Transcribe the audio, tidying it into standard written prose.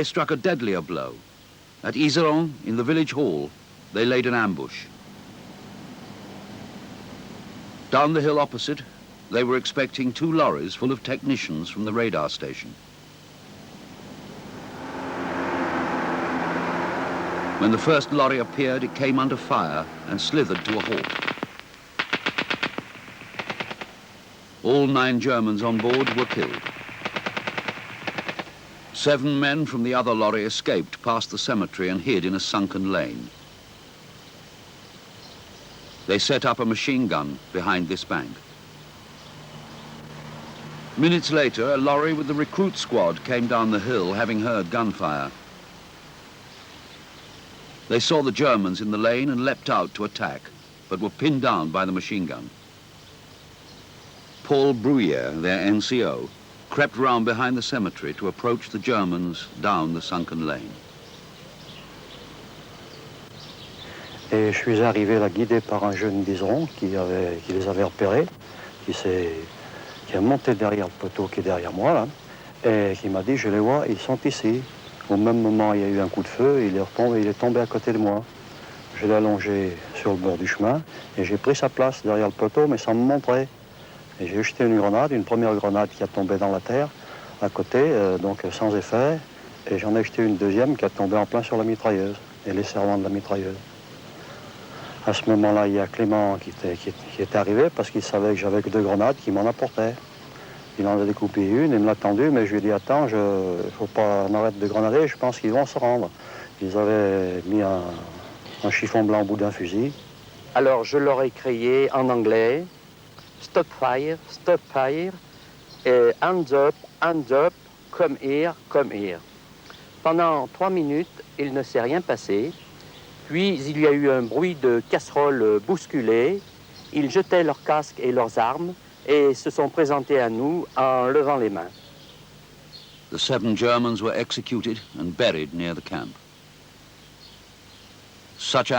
They struck a deadlier blow. At Iseron, in the village hall, they laid an ambush. Down the hill opposite, they were expecting 2 lorries full of technicians from the radar station. When the first lorry appeared, it came under fire and slithered to a halt. All 9 Germans on board were killed. 7 men from the other lorry escaped past the cemetery and hid in a sunken lane. They set up a machine gun behind this bank. Minutes later, a lorry with the recruit squad came down the hill, having heard gunfire. They saw the Germans in the lane and leapt out to attack, but were pinned down by the machine gun. Paul Bruyère, their NCO, crept round behind the cemetery to approach the Germans down the sunken lane. Et je suis arrivé là guidé par un jeune d'Iseron qui les avait repérés, qui est monté derrière le poteau qui est derrière moi là, et qui m'a dit je les vois, ils sont ici. Au même moment il y a eu un coup de feu, il est tombé à côté de moi. Je l'ai allongé sur le bord du chemin et j'ai pris sa place derrière le poteau mais sans me montrer. Et j'ai jeté une grenade, une première grenade qui a tombé dans la terre à côté, donc sans effet, et j'en ai jeté une deuxième qui a tombé en plein sur la mitrailleuse et les servants de la mitrailleuse. À ce moment-là, il y a Clément qui était arrivé parce qu'il savait que j'avais que 2 grenades qu'il m'en apportait. Il en a découpé une et me l'a tendue, mais je lui ai dit attends, il ne faut pas en arrêter de grenader, je pense qu'ils vont se rendre. Ils avaient mis un chiffon blanc au bout d'un fusil. Alors je leur ai crié en anglais stop fire, et hands up, come here, come here. Pendant 3 minutes, il ne s'est rien passé. Puis il y a eu un bruit de casseroles bousculées. Ils jetaient leurs casques et leurs armes et se sont présentés à nous en levant les mains. The 7 Germans were executed and buried near the camp. Such